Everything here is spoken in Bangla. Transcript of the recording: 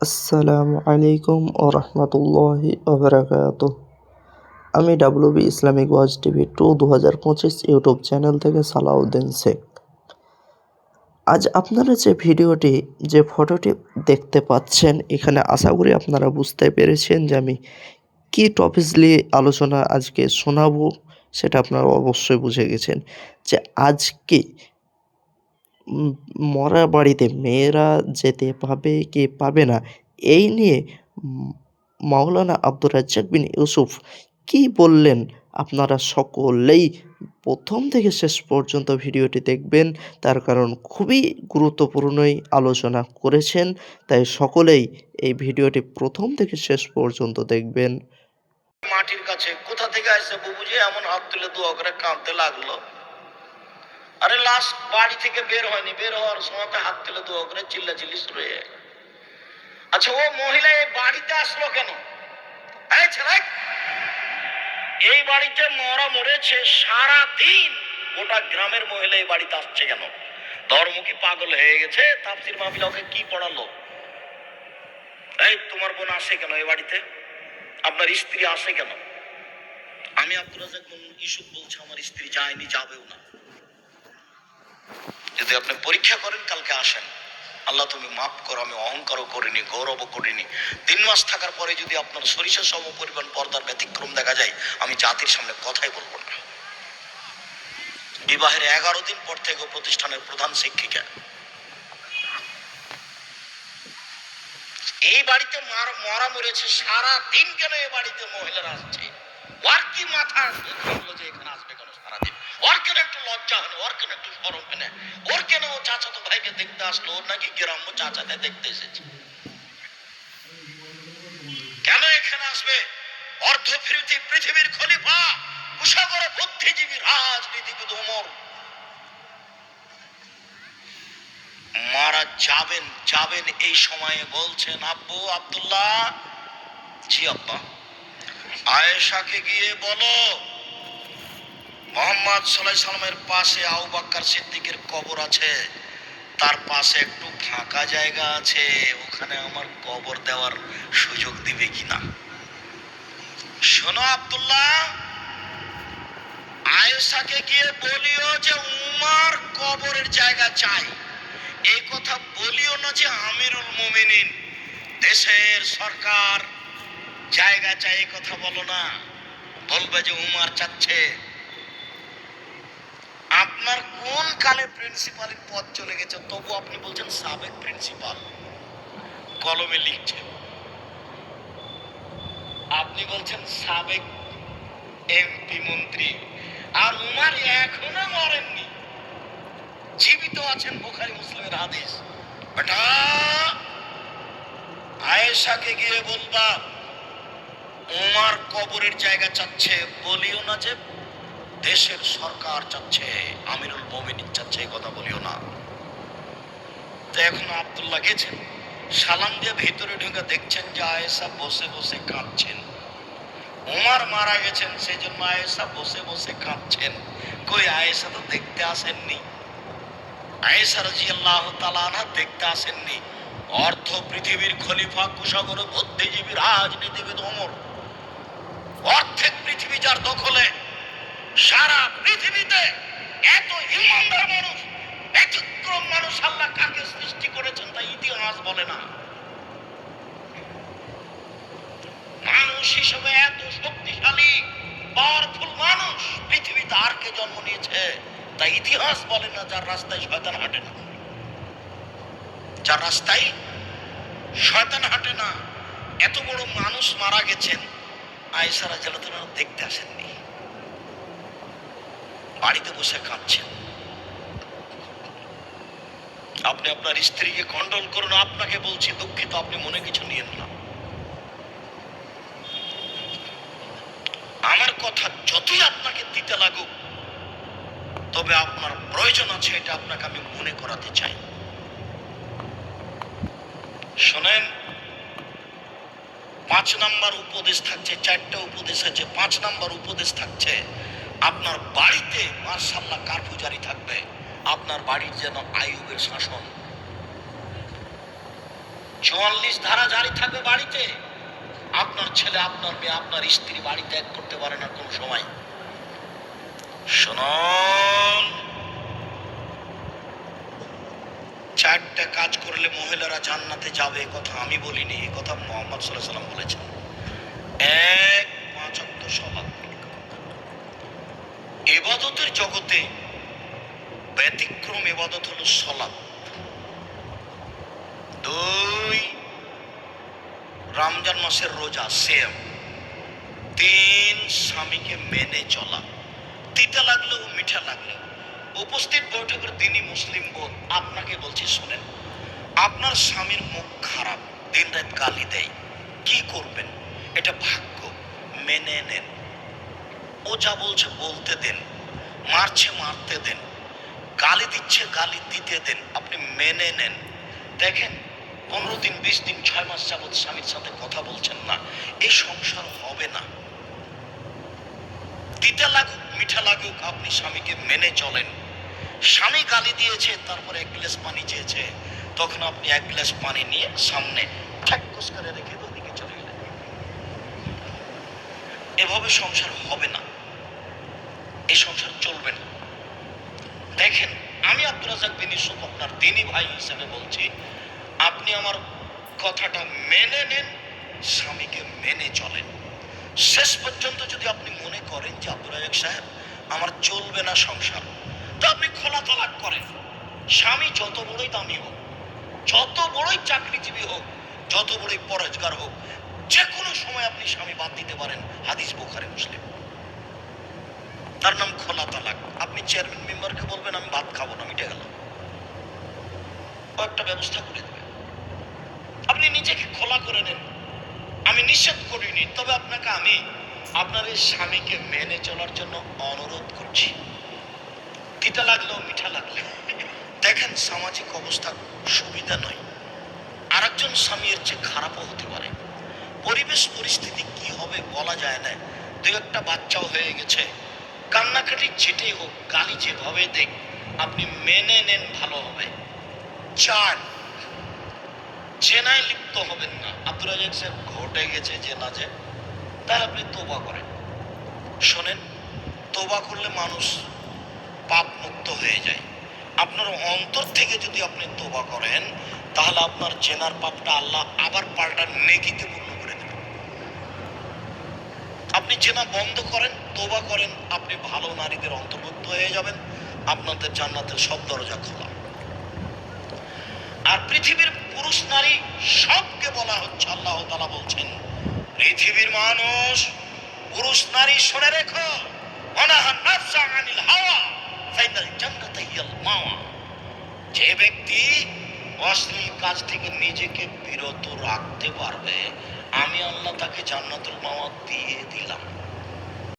আসসালামু আলাইকুম ও রহমতুল্লাহি ওবারাকাতুহ। আমি ডাব্লিউবি ইসলামিক ওয়াজ টিভি 2025 ইউটিউব চ্যানেল থেকে সালাউদ্দিন শেখ। আজ আপনারা যে ফটোটি দেখতে পাচ্ছেন, এখানে আশা করি আপনারা বুঝতে পেরেছেন যে আমি কী টপিক নিয়ে আলোচনা আজকে শোনাবো। সেটা আপনারা অবশ্যই বুঝে গেছেন যে আজকে মরা বাড়িতে মেয়েরা যেতে পাবে কি পাবে না, এই নিয়ে মাওলানা আব্দুর রাজ্জাক বিন ইউসুফ কি বললেন, আপনারা সকলেই প্রথম থেকে শেষ পর্যন্ত ভিডিওটি দেখবেন। তার কারণ খুবই গুরুত্বপূর্ণই আলোচনা করেছেন, তাই সকলেই এই ভিডিওটি প্রথম থেকে শেষ পর্যন্ত দেখবেন। মাটির কাছে কোথা থেকে আসছে বুবুজি এমন হাত তুলে দোয়া করে কাঁদতে লাগলো। আরে লাশ বাড়ি থেকে বের হয়নি, বের হওয়ার সময় হাত তুলে দোয়া করে চিল্লাচিল্লি শুরু হয়ে গেল। আচ্ছা, ও মহিলা এই বাড়িতে আসলো কেন? এই ছেলে, এই বাড়িতে মরা মরেছে সারা দিন, গোটা গ্রামের মহিলা এই বাড়িতে আসছে কেন? ধর্ম কি পাগল হয়ে গেছে? তাফসীর মাহফিলে ওকে কি পড়ালো? এই তোমার বোন আসে কেন এই বাড়িতে? আপনার স্ত্রী আসে কেন? আমি আব্দুর রাজ্জাক বিন ইউসুফ বলছি, আমার স্ত্রী যায়নি, যাবেও না। যদি আপনি পরীক্ষা করেন কালকে আসেন, আল্লাহ তুমি মাফ করো, আমি অহংকারও করিনি, গৌরবও করিনি। 3 মাস থাকার পরে যদি আপনার সরিষা সম পরিমাণ পর্দার ব্যতিক্রম দেখা যায়, আমি জাতির সামনে কথাই বলবো না। বিবাহের 11 দিন পর থেকে প্রতিষ্ঠানের প্রধান শিক্ষিকা এই বাড়িতে মরা মরেছে সারা দিন, কেন এই বাড়িতে মহিলারা আসছে? ওর কি মাথা যে এখানে আসবে কেন সারাদিন? ওর কেন একটু লজ্জা হয়নি? ওর কেন একটু শরম হয়নি? ওর কেন ও চাচাতো ভাইকে দেখতে আসলো? ওর নাকি গ্রাম্য চাচাতে দেখতে এসেছে। কেন এখানে আসবে? অর্ধ পৃথিবীর খলিফা, কুশাগর বুদ্ধিজীবী, রাজনীতিবিদ ওমর মারা যাবেন এই সময়ে বলছেন, আব্বু আব্দুল্লাহ, জি আব্বা, আয়েশাকে গিয়ে বলো মুহাম্মদ সাল্লাল্লাহু আলাইহি সাল্লামের পাশে আবু বকর সিদ্দিকের কবর আছে, তার পাশে একটু ফাঁকা জায়গা আছে, ওখানে আমার কবর দেওয়ার সুযোগ দিবে কিনা। শোনো আব্দুল্লাহ, আয়েশাকে গিয়ে বলিও যে উমর কবরের জায়গা চাই। এই কথা বলিও না যে আমিরুল মুমিনিন, দেশের সরকার জায়গা চাই, এই কথা বলো না। বলবে যে উমর চাচ্ছে। আপনার কোন কালে প্রিন্সিপালের পদ চলে গেছে, তবু আপনি বলছেন সাবেক প্রিন্সিপাল, কলমে লিখছেন। আপনি বলছেন সাবেক এমপি মন্ত্রী, আর উমর এখনো মরেননি, জীবিত আছেন, বুখারী মুসলিমের হাদিস। বেটা, আয়েশাকে গিয়ে বলবা উমর কবরের জায়গা চাচ্ছে, বলিও না যে দেশের সরকার চাচ্ছে, আমিরুল মুমিনিন চাচ্ছে, এই কথা বলিও না। তো এখন আব্দুল্লাহ গেছেন, সালাম দিয়ে ভিতরে ঢুকে দেখছেন যে আয়েশা বসে বসে কাঁদছেন। উমর মারা গেছেন, সেই জন্য আয়েশা বসে বসে কাঁদছেন। কই আয়েশা তো দেখতে আসেননি, আয়েশা রাদিয়াল্লাহু তাআলা আনহা দেখতে আসেননি। অর্ধ পৃথিবীর খলিফা, কুশাগর বুদ্ধিজীবী, রাজনীতিবিদ ওমর, অর্ধেক পৃথিবী যার দখলে, সারা পৃথিবীতে এত ইমানদার মানুষ, ব্যতিক্রম মানুষ আল্লাহ কাকে সৃষ্টি করেছেন তা ইতিহাস বলে না। মানুষ হিসেবে এত শক্তিশালী পাওয়ারফুল মানুষ পৃথিবীতে আর কে জন্ম নিয়েছে তা ইতিহাস বলে না। যার রাস্তায় শয়তান হাঁটে না, যার রাস্তায় শয়তান হাঁটে না, এত বড় মানুষ মারা গেছেন, আয়েশা রাদিয়াল্লাহু তাআলা দেখতে আসেননি, বাড়িতে বসে কাঁদছেন। আপনি আপনার স্ত্রীকে কন্ট্রোল করুন। আপনাকে বলছি, দুঃখিত, আপনি মনে কিছু নিয়েন না। আমার কথা যতই আপনাকে দিতে লাগুক, তবে আপনার প্রয়োজন আছে, এটা আপনাকে আমি মনে করাতে চাই। শোনেন, 5 নাম্বার উপদেশ থাকছে, 4টা উপদেশ আছে, 5 নাম্বার উপদেশ থাকছে, আপনার বাড়িতে মাশাআল্লাহ কারফিউ জারি থাকবে, আপনার বাড়ির যেন আইয়ুবের শাসন। 44 ধারা জারি থাকবে বাড়িতে। আপনার ছেলে, আপনার মেয়ে, আপনার স্ত্রী বাড়ি ত্যাগ করতে পারে না কোন সময়। শুনুন, 4টা কাজ করলে মহিলারা জান্নাতে যাবে, এ কথা আমি বলিনি, এ কথা মুহাম্মদ সাল্লাল্লাহু আলাইহি ওয়াসাল্লাম বলেছেন। 1, 5 ওয়াক্ত সালাত। ইবাদতের জগতে ব্যতিক্রম ইবাদত হলো সালাত। 2, রমজান মাসের রোজা সেম। 3, স্বামীকে মেনে চলা, তিতা লাগলেও মিঠা লাগলেও। উপস্থিত বৈঠকের দিনই মুসলিম বোন আপনাকে বলছি, শোনেন, আপনার স্বামীর মুখ খারাপ, দিন রাত গালি দেয়, কি করবেন? এটা ভাগ্য, মেনে নেন। ও যা বলছে বলতে দেন, মারছে মারতে দেন, গালি দিচ্ছে গালি দিতে দেন, আপনি মেনে নেন। দেখেন, 15 দিন, 20 দিন, 6 মাস যাবৎ স্বামীর সাথে কথা বলছেন না, এই সংসার হবে না। তিতা লাগুক মিঠা লাগুক, আপনি স্বামীকে মেনে চলেন। স্বামী গালি দিয়েছে, তারপরে 1 গ্লাস পানি চেয়েছে, তখন আপনি 1 গ্লাস পানি নিয়ে সামনে ঠ্যাক্কুস করে রেখে ওদিকে চলে গেলেন। এভাবে সংসার হবে না, এই সংসার চলবে না। দেখেন, আমি আব্দুর রাজ্জাক বিন ইউসুফ আপনার দ্বীনি ভাই হিসেবে বলছি, আপনি আমার কথাটা মেনে নেন, স্বামীকে মেনে চলেন। শেষ পর্যন্ত যদি আপনি মনে করেন যে আব্দুর রাজ্জাক সাহেব আমার চলবে না সংসার, তো আপনি খোলা তালাক করেন। স্বামী যত বড়ই দামি হোক, যত বড়ই চাকরিজীবী হোক, যত বড়ই পরেজগার হোক, যে কোনো সময় আপনি স্বামী বাদ দিতে পারেন। হাদিস বুখারী মুসলিম, তার নাম খোলা তালাক। আপনি চেয়ারম্যান মেম্বারকে বলবেন আমি ভাত খাবো না, মিটে গেল, ও একটা ব্যবস্থা করে দেবে। আপনি নিজেকে খোলা করে নেন, আমি নিষেধ করিনি, তবে আপনাকে আমি আপনার এই স্বামীকে মেনে চলার জন্য অনুরোধ করছি, তিতা লাগলেও মিঠা লাগলেও। দেখেন, সামাজিক অবস্থা সুবিধা নয়, আরেকজন স্বামী এর চেয়ে খারাপও হতে পারে। পরিবেশ পরিস্থিতি কি হবে বলা যায় না। 2-1টা বাচ্চাও হয়ে গেছে, কান্নাকাটি যেটাই হোক, গালি যেভাবে দেখ, আপনি মেনে নেন, ভালো হবে। 4, জেনায় লিপ্ত হবেন না। আব্দুর রাজ্জাক সাহেব ঘটে গেছে জেনা, যে তাহলে আপনি তোবা করেন। শোনেন, তোবা করলে মানুষ পাপ মুক্ত হয়ে যায়। আপনার অন্তর থেকে যদি আপনি তোবা করেন, তাহলে আপনার জেনার পাপটা আল্লাহ আবার পাল্টা নেকিতে পূর্ণ করে দেবেন। আপনি জেনা বন্ধ করেন, তোবা করেন, আপনি ভালো নারীদের অন্তর্ভুক্ত হয়ে যাবেন, আপনাদের জান্নাতের সব দরজা খোলা। আর পৃথিবীর পুরুষ নারী সবকে বলা হচ্ছে, আল্লাহ তাআলা বলছেন, পৃথিবীর মানুষ পুরুষ নারী শুনে রেখো, ওয়ানাহান নাফসা আনিল হাওয়া ফাইনাল জান্নাতা হিয়াল মাওয়া। যে ব্যক্তি অশ্লীল কাজ থেকে নিজেকে বিরত রাখতে পারবে, আমি আল্লাহ তাকে জান্নাতুল মাওয়া দিয়ে দিলাম।